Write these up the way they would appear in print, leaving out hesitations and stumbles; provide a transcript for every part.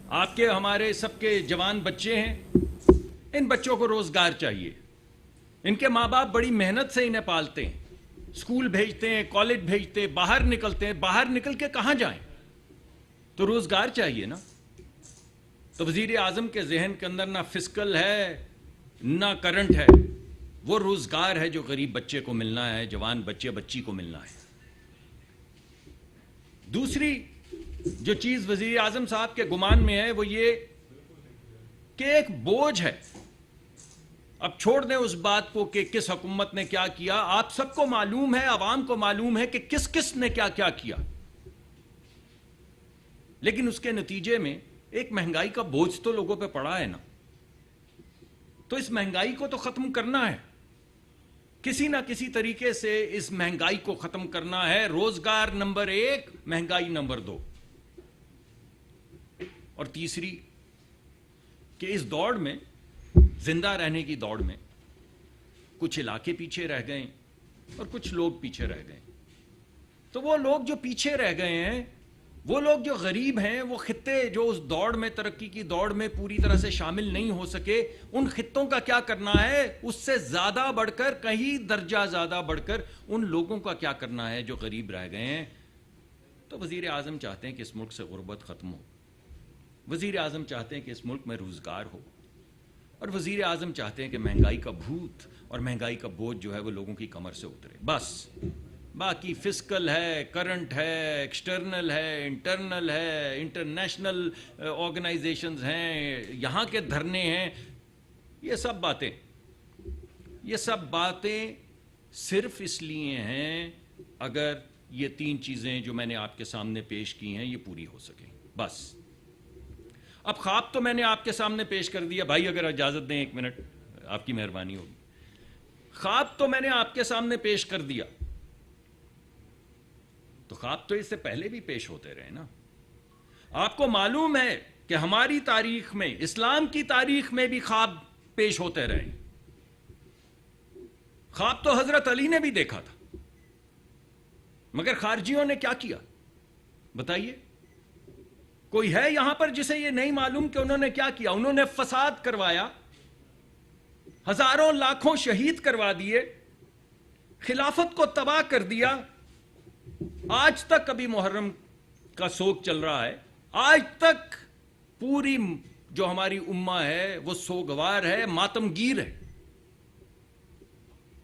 آپ کے ہمارے سب کے جوان بچے ہیں، ان بچوں کو روزگار چاہیے. ان کے ماں باپ بڑی محنت سے انہیں پالتے ہیں، اسکول بھیجتے ہیں، کالج بھیجتے ہیں، باہر نکلتے ہیں. باہر نکل کے کہاں جائیں؟ تو روزگار چاہیے نا. تو وزیر اعظم کے ذہن کے اندر نہ فسکل ہے نہ کرنٹ ہے. وہ روزگار ہے جو غریب بچے کو ملنا ہے، جوان بچے بچی کو ملنا ہے. دوسری جو چیز وزیر اعظم صاحب کے گمان میں ہے وہ یہ کہ ایک بوجھ ہے. اب چھوڑ دیں اس بات کو کہ کس حکومت نے کیا کیا. آپ سب کو معلوم ہے، عوام کو معلوم ہے کہ کس کس نے کیا کیا کیا، لیکن اس کے نتیجے میں ایک مہنگائی کا بوجھ تو لوگوں پہ پڑا ہے نا. تو اس مہنگائی کو تو ختم کرنا ہے، کسی نہ کسی طریقے سے اس مہنگائی کو ختم کرنا ہے. روزگار نمبر 1، مہنگائی نمبر 2. اور تیسری کہ اس دوڑ میں، زندہ رہنے کی دوڑ میں، کچھ علاقے پیچھے رہ گئے اور کچھ لوگ پیچھے رہ گئے. تو وہ لوگ جو پیچھے رہ گئے ہیں، وہ لوگ جو غریب ہیں، وہ خطے جو اس دوڑ میں، ترقی کی دوڑ میں پوری طرح سے شامل نہیں ہو سکے، ان خطوں کا کیا کرنا ہے؟ اس سے زیادہ بڑھ کر، کہیں درجہ زیادہ بڑھ کر ان لوگوں کا کیا کرنا ہے جو غریب رہ گئے ہیں. تو وزیر اعظم چاہتے ہیں کہ اس ملک سے غربت ختم ہو. وزیر اعظم چاہتے ہیں کہ اس ملک میں روزگار ہو. اور وزیر اعظم چاہتے ہیں کہ مہنگائی کا بھوت اور مہنگائی کا بوجھ جو ہے وہ لوگوں کی کمر سے اترے. بس باقی فسکل ہے، کرنٹ ہے، ایکسٹرنل ہے، انٹرنل ہے، انٹرنیشنل آرگنائزیشنز ہیں، یہاں کے دھرنے ہیں، یہ سب باتیں صرف اس لیے ہیں اگر یہ 3 چیزیں جو میں نے آپ کے سامنے پیش کی ہیں یہ پوری ہو سکیں. بس اب خواب تو میں نے آپ کے سامنے پیش کر دیا. بھائی اگر اجازت دیں 1 منٹ، آپ کی مہربانی ہوگی. خواب تو میں نے آپ کے سامنے پیش کر دیا، تو خواب تو اس سے پہلے بھی پیش ہوتے رہے نا. آپ کو معلوم ہے کہ ہماری تاریخ میں، اسلام کی تاریخ میں بھی خواب پیش ہوتے رہے. خواب تو حضرت علی نے بھی دیکھا تھا، مگر خارجیوں نے کیا کیا بتائیے؟ کوئی ہے یہاں پر جسے یہ نہیں معلوم کہ انہوں نے کیا کیا؟ انہوں نے فساد کروایا، ہزاروں لاکھوں شہید کروا دیے، خلافت کو تباہ کر دیا. آج تک ابھی محرم کا سوگ چل رہا ہے، آج تک پوری جو ہماری امہ ہے وہ سوگوار ہے، ماتم گیر ہے.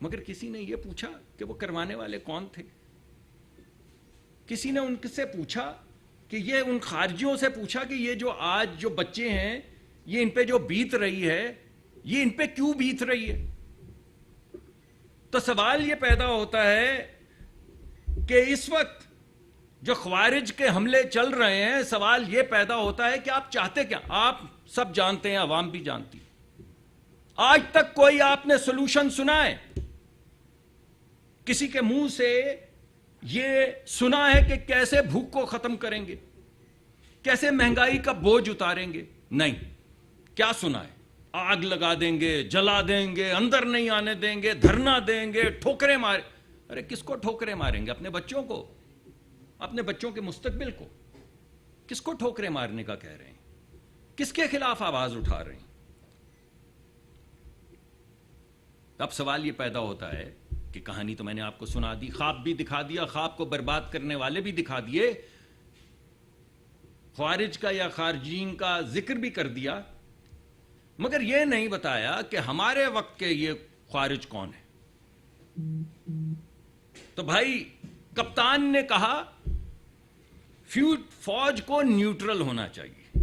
مگر کسی نے یہ پوچھا کہ وہ کروانے والے کون تھے؟ کسی نے ان سے پوچھا کہ یہ ان خارجیوں سے پوچھا کہ یہ جو آج جو بچے ہیں، یہ ان پہ جو بیت رہی ہے، یہ ان پہ کیوں بیت رہی ہے؟ تو سوال یہ پیدا ہوتا ہے کہ اس وقت جو خوارج کے حملے چل رہے ہیں، سوال یہ پیدا ہوتا ہے کہ آپ چاہتے کیا؟ آپ سب جانتے ہیں، عوام بھی جانتی. آج تک کوئی آپ نے سولوشن سنا ہے؟ کسی کے منہ سے یہ سنا ہے کہ کیسے بھوک کو ختم کریں گے، کیسے مہنگائی کا بوجھ اتاریں گے؟ نہیں. کیا سنا ہے؟ آگ لگا دیں گے، جلا دیں گے، اندر نہیں آنے دیں گے، دھرنا دیں گے، ٹھوکریں ماریں. ارے کس کو ٹھوکریں ماریں گے؟ اپنے بچوں کو، اپنے بچوں کے مستقبل کو. کس کو ٹھوکریں مارنے کا کہہ رہے ہیں؟ کس کے خلاف آواز اٹھا رہے ہیں؟ اب سوال یہ پیدا ہوتا ہے کہ کہانی تو میں نے آپ کو سنا دی، خواب بھی دکھا دیا، خواب کو برباد کرنے والے بھی دکھا دیے، خوارج کا یا خارجین کا ذکر بھی کر دیا، مگر یہ نہیں بتایا کہ ہمارے وقت کے یہ خوارج کون ہے. تو بھائی کپتان نے کہا فوج کو نیوٹرل ہونا چاہیے،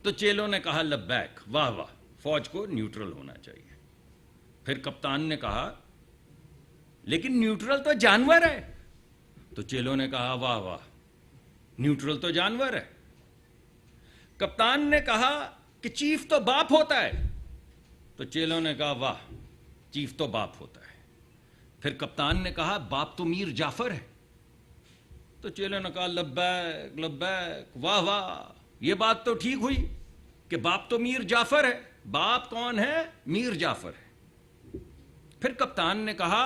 تو چیلوں نے کہا لبیک، واہ واہ، فوج کو نیوٹرل ہونا چاہیے. پھر کپتان نے کہا لیکن نیوٹرل تو جانور ہے، تو چیلوں نے کہا واہ واہ، نیوٹرل تو جانور ہے. کپتان نے کہا کہ چیف تو باپ ہوتا ہے، تو چیلوں نے کہا واہ، چیف تو باپ ہوتا ہے. پھر کپتان نے کہا باپ تو میر جعفر ہے، تو چیلوں نے کہا لبیک لبیک، واہ واہ، یہ بات تو ٹھیک ہوئی کہ باپ تو میر جعفر ہے. باپ کون ہے؟ میر جعفر ہے. پھر کپتان نے کہا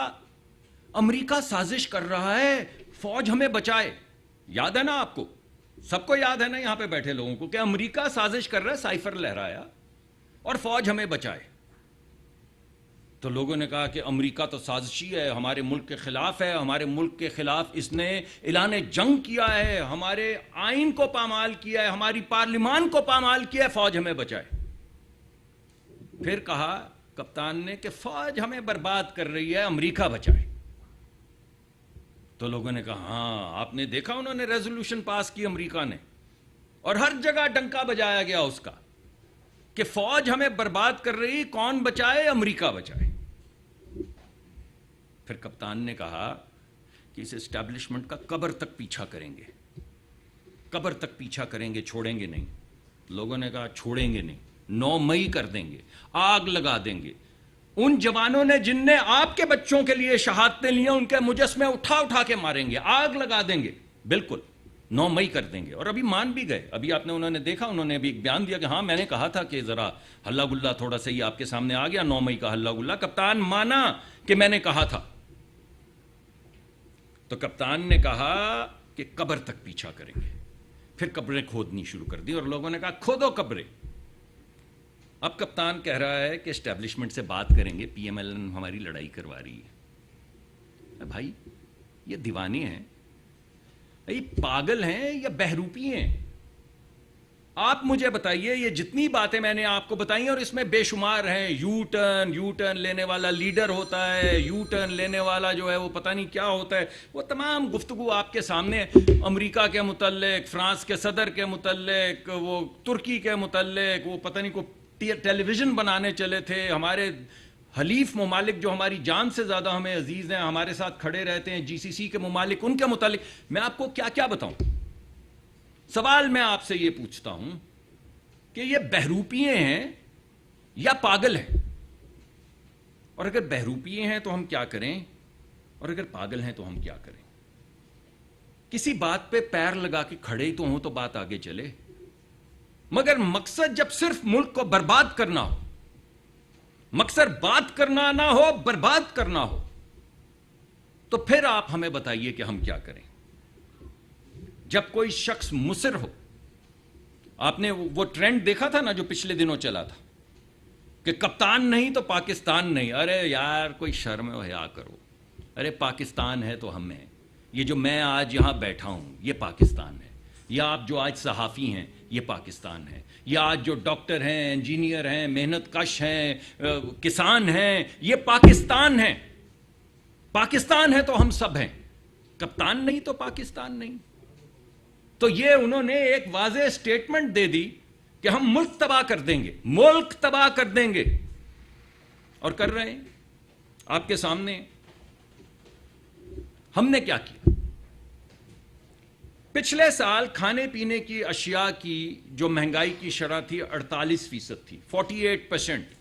امریکہ سازش کر رہا ہے، فوج ہمیں بچائے. یاد ہے نا آپ کو؟ سب کو یاد ہے نا یہاں پہ بیٹھے لوگوں کو کہ امریکہ سازش کر رہا ہے، سائفر لہرایا اور فوج ہمیں بچائے. تو لوگوں نے کہا کہ امریکہ تو سازشی ہے، ہمارے ملک کے خلاف ہے، ہمارے ملک کے خلاف اس نے اعلان جنگ کیا ہے، ہمارے آئین کو پامال کیا ہے، ہماری پارلیمان کو پامال کیا ہے، فوج ہمیں بچائے. پھر کہا کپتان نے کہ فوج ہمیں برباد کر رہی ہے، امریکہ بچائے. تو لوگوں نے کہا ہاں آپ نے دیکھا انہوں نے ریزولوشن پاس کی امریکہ نے، اور ہر جگہ ڈنکا بجایا گیا اس کا کہ فوج ہمیں برباد کر رہی، کون بچائے؟ امریکہ بچائے. پھر کپتان نے کہا کہ اس اسٹیبلشمنٹ کا قبر تک پیچھا کریں گے، قبر تک پیچھا کریں گے، چھوڑیں گے نہیں. لوگوں نے کہا چھوڑیں گے نہیں، 9 مئی کر دیں گے، آگ لگا دیں گے. ان جوانوں نے جن نے آپ کے بچوں کے لیے شہادتیں لی، ان کے مجسمے اٹھا اٹھا کے ماریں گے، آگ لگا دیں گے. بالکل 9 مئی کر دیں گے. اور ابھی مان بھی گئے. ابھی آپ نے انہوں نے دیکھا، انہوں نے ابھی ایک بیان دیا کہ ہاں میں نے کہا تھا کہ ذرا ہلا گلا تھوڑا سا ہی آپ کے سامنے آ گیا 9 مئی کا ہلا گلا. کپتان مانا کہ میں نے کہا تھا. تو کپتان نے کہا کہ قبر تک پیچھا کریں گے. پھر قبریں کھودنی شروع کر دی اور لوگوں نے کہا کھودو قبریں. اب کپتان کہہ رہا ہے کہ اسٹیبلشمنٹ سے بات کریں گے، پی ایم ایل این ہماری لڑائی کروا رہی ہے. بھائی یہ دیوانے ہیں، یہ پاگل ہیں یا بہروپی ہیں؟ آپ مجھے بتائیے، یہ جتنی باتیں میں نے آپ کو بتائی ہیں اور اس میں بے شمار ہیں، یو ٹرن لینے والا لیڈر ہوتا ہے، یو ٹرن لینے والا جو ہے وہ پتہ نہیں کیا ہوتا ہے، وہ تمام گفتگو آپ کے سامنے امریکہ کے متعلق، فرانس کے صدر کے متعلق، وہ ترکی کے متعلق، وہ پتہ نہیں کو ٹیلی ویژن بنانے چلے تھے. ہمارے حلیف ممالک جو ہماری جان سے زیادہ ہمیں عزیز ہیں، ہمارے ساتھ کھڑے رہتے ہیں، جی سی سی کے ممالک، ان کے متعلق میں آپ کو کیا کیا بتاؤں. سوال میں آپ سے یہ پوچھتا ہوں کہ یہ بہروپیے ہیں یا پاگل ہیں؟ اور اگر بہروپیے ہیں تو ہم کیا کریں، اور اگر پاگل ہیں تو ہم کیا کریں؟ کسی بات پہ پیر لگا کے کھڑے ہی تو ہوں تو بات آگے چلے. مگر مقصد جب صرف ملک کو برباد کرنا ہو، مقصد بات کرنا نہ ہو، برباد کرنا ہو، تو پھر آپ ہمیں بتائیے کہ ہم کیا کریں. جب کوئی شخص مصر ہو، آپ نے وہ ٹرینڈ دیکھا تھا نا جو پچھلے دنوں چلا تھا کہ کپتان نہیں تو پاکستان نہیں. ارے یار کوئی شرم و حیا کرو. ارے پاکستان ہے تو ہم ہیں. یہ جو میں آج یہاں بیٹھا ہوں یہ پاکستان ہے. یا آپ جو آج صحافی ہیں یہ پاکستان ہے. یا آج جو ڈاکٹر ہیں، انجینئر ہیں، محنت کش ہیں، کسان ہیں، یہ پاکستان ہیں. پاکستان ہے تو ہم سب ہیں. کپتان نہیں تو پاکستان نہیں. تو یہ انہوں نے ایک واضح سٹیٹمنٹ دے دی کہ ہم ملک تباہ کر دیں گے، ملک تباہ کر دیں گے. اور کر رہے ہیں آپ کے سامنے. ہم نے کیا کیا؟ پچھلے سال کھانے پینے کی اشیاء کی جو مہنگائی کی شرح تھی 48% تھی، 48%.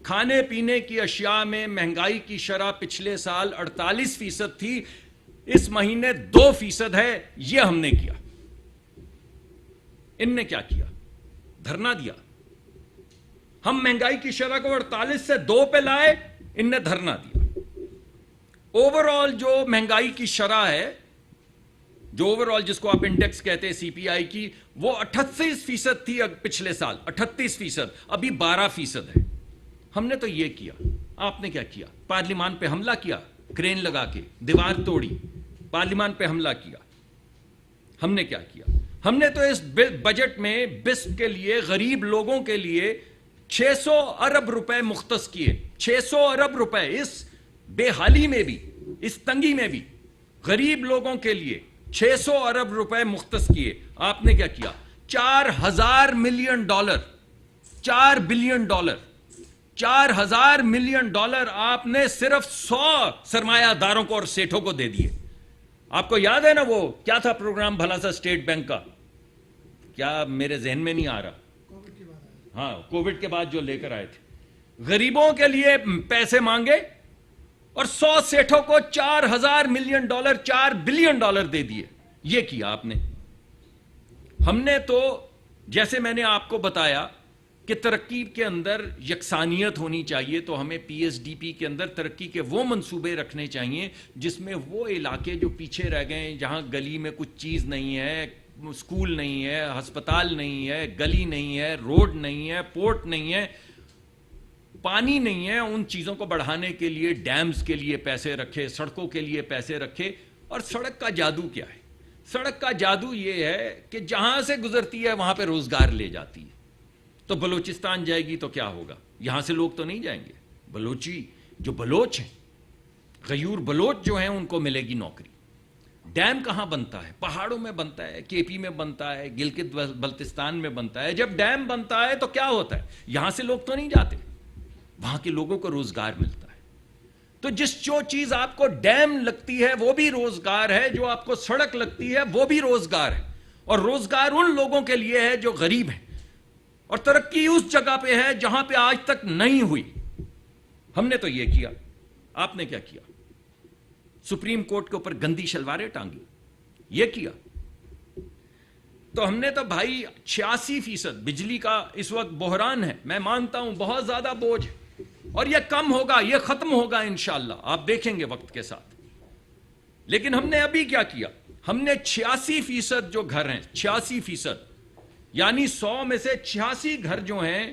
کھانے پینے کی اشیاء میں مہنگائی کی شرح پچھلے سال 48% تھی. اس مہینے 2% ہے. یہ ہم نے کیا. ان نے کیا کیا؟ دھرنا دیا. ہم مہنگائی کی شرح کو 48 سے 2 پہ لائے، ان نے دھرنا دیا. اوور آل جو مہنگائی کی شرح ہے، جو اوور آل جس کو آپ انڈیکس کہتے ہیں سی پی آئی کی، وہ 38% تھی پچھلے سال، 38%. ابھی 12% ہے. ہم نے تو یہ کیا. آپ نے کیا کیا؟ پارلیمان پہ حملہ کیا، کرین لگا کے دیوار توڑی، پارلیمان پہ حملہ کیا. ہم نے کیا کیا؟ ہم نے تو اس بجٹ میں بسپ کے لیے، غریب لوگوں کے لیے 600 ارب روپے مختص کیے. 600 ارب روپے اس بے حالی میں بھی، اس تنگی میں بھی غریب لوگوں کے لیے 600 ارب روپے مختص کیے. آپ نے کیا کیا؟ $4,000 ملین، $4 بلین، $4,000 ملین آپ نے صرف 100 سرمایہ داروں کو اور سیٹھوں کو دے دیے. آپ کو یاد ہے نا وہ کیا تھا پروگرام بھلا سا اسٹیٹ بینک کا؟ کیا میرے ذہن میں نہیں آ رہا. ہاں کووڈ کے بعد جو لے کر آئے تھے. غریبوں کے لیے پیسے مانگے اور 100 سیٹھوں کو $4,000 ملین، $4 بلین دے دیے. یہ کیا آپ نے. ہم نے تو جیسے میں نے آپ کو بتایا کہ ترقی کے اندر یکسانیت ہونی چاہیے، تو ہمیں پی ایس ڈی پی کے اندر ترقی کے وہ منصوبے رکھنے چاہیے جس میں وہ علاقے جو پیچھے رہ گئے ہیں، جہاں گلی میں کچھ چیز نہیں ہے، اسکول نہیں ہے, ہسپتال نہیں ہے, گلی نہیں ہے, روڈ نہیں ہے, پورٹ نہیں ہے, پانی نہیں ہے, ان چیزوں کو بڑھانے کے لیے ڈیمز کے لیے پیسے رکھے, سڑکوں کے لیے پیسے رکھے. اور سڑک کا جادو کیا ہے؟ سڑک کا جادو یہ ہے کہ جہاں سے گزرتی ہے وہاں پہ روزگار لے جاتی ہے. تو بلوچستان جائے گی تو کیا ہوگا؟ یہاں سے لوگ تو نہیں جائیں گے. بلوچی جو بلوچ ہیں, غیور بلوچ جو ہیں, ان کو ملے گی نوکری. ڈیم کہاں بنتا ہے؟ پہاڑوں میں بنتا ہے, کے پی میں بنتا ہے, گلگت بلتستان میں بنتا ہے. جب ڈیم بنتا ہے تو کیا ہوتا ہے؟ یہاں سے لوگ تو نہیں جاتے, وہاں کے لوگوں کو روزگار ملتا ہے. تو جو چیز آپ کو ڈیم لگتی ہے وہ بھی روزگار ہے, جو آپ کو سڑک لگتی ہے وہ بھی روزگار ہے. اور روزگار ان لوگوں کے لیے ہے جو غریب ہیں, اور ترقی اس جگہ پہ ہے جہاں پہ آج تک نہیں ہوئی. ہم نے تو یہ کیا, آپ نے کیا کیا؟ سپریم کورٹ کے اوپر گندی شلواریں ٹانگی, یہ کیا. تو ہم نے تو بھائی 86% بجلی کا اس وقت بحران ہے, میں مانتا ہوں بہت زیادہ بوجھ ہے, اور یہ کم ہوگا, یہ ختم ہوگا انشاءاللہ, آپ دیکھیں گے وقت کے ساتھ. لیکن ہم نے ابھی کیا کیا؟ ہم نے 86% جو گھر ہیں, 86%, یعنی 100 میں سے 86 گھر جو ہیں,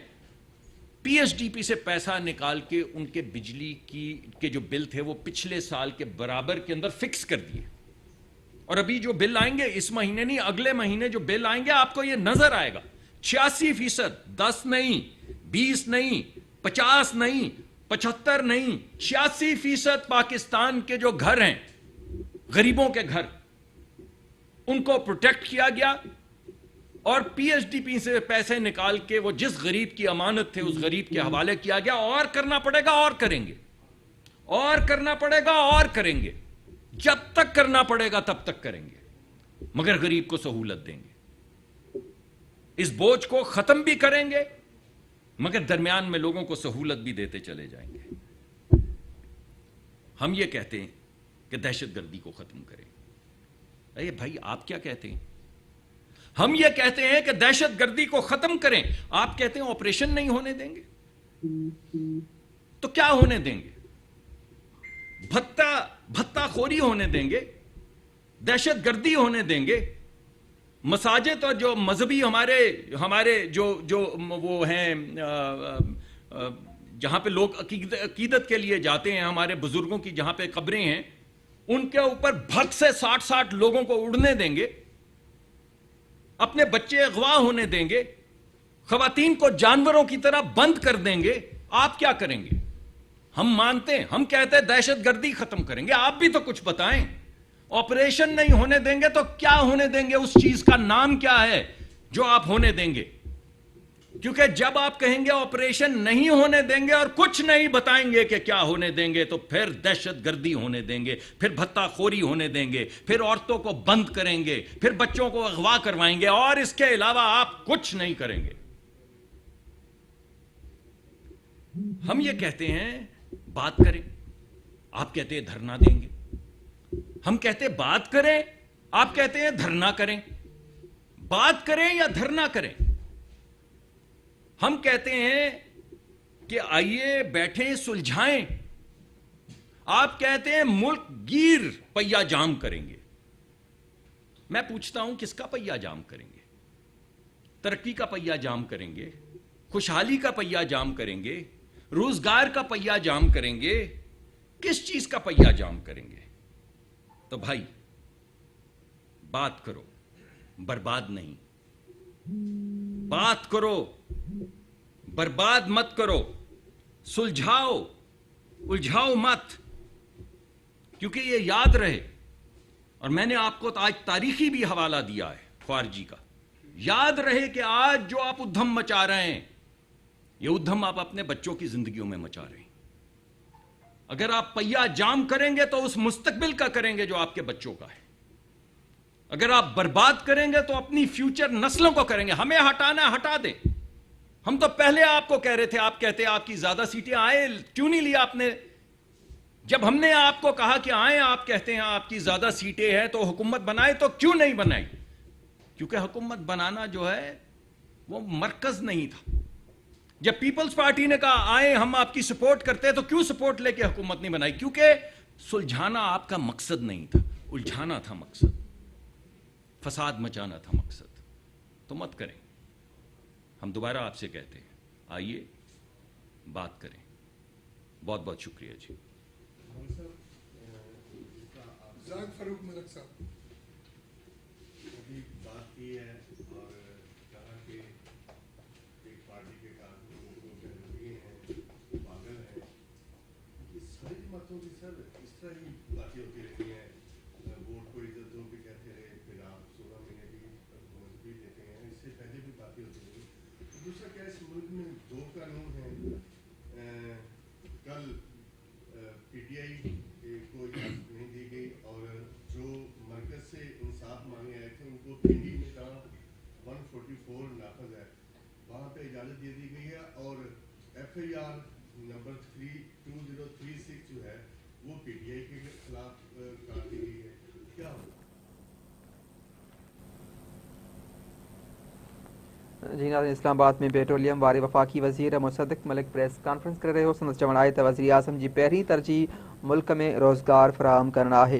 پی ایس ڈی پی سے پیسہ نکال کے ان کے بجلی کے جو بل تھے وہ پچھلے سال کے برابر کے اندر فکس کر دیے. اور ابھی جو بل آئیں گے, اس مہینے نہیں, اگلے مہینے جو بل آئیں گے آپ کو یہ نظر آئے گا. 86%, 10 نہیں, 20 نہیں, 50 نہیں, 75 نہیں, 86% پاکستان کے جو گھر ہیں, غریبوں کے گھر, ان کو پروٹیکٹ کیا گیا. اور پی ایس ڈی پی سے پیسے نکال کے وہ جس غریب کی امانت تھے اس غریب کے حوالے کیا گیا. اور کرنا پڑے گا اور کریں گے, اور کرنا پڑے گا اور کریں گے, جب تک کرنا پڑے گا تب تک کریں گے, مگر غریب کو سہولت دیں گے. اس بوجھ کو ختم بھی کریں گے, مگر درمیان میں لوگوں کو سہولت بھی دیتے چلے جائیں گے. ہم یہ کہتے ہیں کہ دہشت گردی کو ختم کریں. اے بھائی آپ کیا کہتے ہیں؟ ہم یہ کہتے ہیں کہ دہشت گردی کو ختم کریں, آپ کہتے ہیں آپریشن نہیں ہونے دیں گے. تو کیا ہونے دیں گے؟ بھتہ خوری ہونے دیں گے, دہشت گردی ہونے دیں گے. مساجد اور جو مذہبی ہمارے جو وہ ہیں جہاں پہ لوگ عقیدت کے لیے جاتے ہیں, ہمارے بزرگوں کی جہاں پہ قبریں ہیں, ان کے اوپر بھگ سے 60 لوگوں کو اڑنے دیں گے, اپنے بچے اغوا ہونے دیں گے, خواتین کو جانوروں کی طرح بند کر دیں گے. آپ کیا کریں گے؟ ہم مانتے ہیں, ہم کہتے ہیں دہشت گردی ختم کریں گے. آپ بھی تو کچھ بتائیں. آپریشن نہیں ہونے دیں گے تو کیا ہونے دیں گے؟ اس چیز کا نام کیا ہے جو آپ ہونے دیں گے؟ کیونکہ جب آپ کہیں گے آپریشن نہیں ہونے دیں گے اور کچھ نہیں بتائیں گے کہ کیا ہونے دیں گے, تو پھر دہشت گردی ہونے دیں گے, پھر بھتہ خوری ہونے دیں گے, پھر عورتوں کو بند کریں گے, پھر بچوں کو اغوا کروائیں گے, اور اس کے علاوہ آپ کچھ نہیں کریں گے. ہم یہ کہتے ہیں بات کریں, آپ کہتے ہیں دھرنا دیں گے. ہم کہتے ہیں بات کریں, آپ کہتے ہیں دھرنا کریں. بات کریں یا دھرنا کریں؟ ہم کہتے ہیں کہ آئیے بیٹھیں سلجھائیں, آپ کہتے ہیں ملک گیر پہیا جام کریں گے. میں پوچھتا ہوں کس کا پہیا جام کریں گے؟ ترقی کا پہیا جام کریں گے, خوشحالی کا پہیا جام کریں گے, روزگار کا پہیا جام کریں گے, کس چیز کا پہیا جام کریں گے؟ تو بھائی بات کرو, برباد نہیں. بات کرو, برباد مت کرو. سلجھاؤ, الجھاؤ مت. کیونکہ یہ یاد رہے, اور میں نے آپ کو آج تاریخی بھی حوالہ دیا ہے خارجی کا, یاد رہے کہ آج جو آپ ادھم مچا رہے ہیں, یہ ادھم آپ اپنے بچوں کی زندگیوں میں مچا رہے ہیں. اگر آپ پہیا جام کریں گے تو اس مستقبل کا کریں گے جو آپ کے بچوں کا ہے. اگر آپ برباد کریں گے تو اپنی فیوچر نسلوں کو کریں گے. ہمیں ہٹانا ہٹا دیں. ہم تو پہلے آپ کو کہہ رہے تھے, آپ کہتے آپ کی زیادہ سیٹیں آئے, کیوں نہیں لیا آپ نے؟ جب ہم نے آپ کو کہا کہ آئیں, آپ کہتے ہیں آپ کی زیادہ سیٹیں ہیں تو حکومت بنائے, تو کیوں نہیں بنائی؟ کیونکہ حکومت بنانا جو ہے وہ مرکز نہیں تھا. جب پیپلز پارٹی نے کہا آئیں ہم آپ کی سپورٹ کرتے ہیں, تو کیوں سپورٹ لے کے حکومت نہیں بنائی؟ کیونکہ سلجھانا آپ کا مقصد نہیں تھا, الجھانا تھا مقصد. فساد مچانا تھا مقصد، تو مت کریں. ہم دوبارہ آپ سے کہتے ہیں آئیے بات کریں. بہت بہت شکریہ جی. فاروق ملک صاحب ابھی بات کی ہے اور کہا کہ ایک پارٹی کے کارکنوں کو بہروی ہیں، پاگل ہیں. یہ ساری جماعتوں کی سر اس طرح ہی باتیں ہوتی رہتی ہیں. ووٹ کو عزت دو بھی کہتے رہے، پھر آپ 16 مہینے کی حکومت بھی دیتے ہیں. اس سے پہلے بھی باتیں ہوتی رہی. دوسرا کیا اس ملک میں 2 قانون ہیں. کل پی ٹی آئی کو اجازت نہیں دی گئی اور جو مرکز سے انصاف مانگے آئے تھے ان کو پنڈی میں جہاں 144 نافذ ہے وہاں پہ اجازت دے دی گئی ہے، اور ایف آئی آر نمبر 2036 جو ہے وہ پی ٹی آئی کے خلاف کر دی گئی ہے. کیا ہوگا؟ جی ناظرین، اسلام آباد میں پیٹرولیم وارے وفاقی وزیر مصدق ملک پریس کانفرنس کر رہے ہو. سندس چوڻ آهي ته وزیر اعظم جي پهرين ترجیح ملڪ ۾ روزگار فراهم ڪرڻ آهي.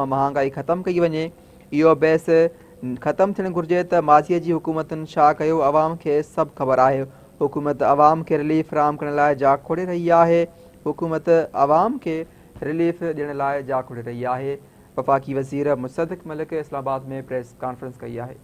۾ مهانگائي ختم ڪئي وڃي. اهو بحث ختم ٿيڻ گهرجي ته ماضيءَ جي حڪومتن ڇا ڪيو عوام کي سڀ خبر آهي. حڪومت عوام کي ريليف فراهم ڪرڻ لاءِ جاءِ کوڙي رهي آهي. حڪومت عوام کي ريليف ڏيڻ لاءِ جاءِ کوڙي رهي آهي. وفاقي وزير مصدق ملڪ اسلام آباد ۾ پريس کانفرنس ڪئي آهي.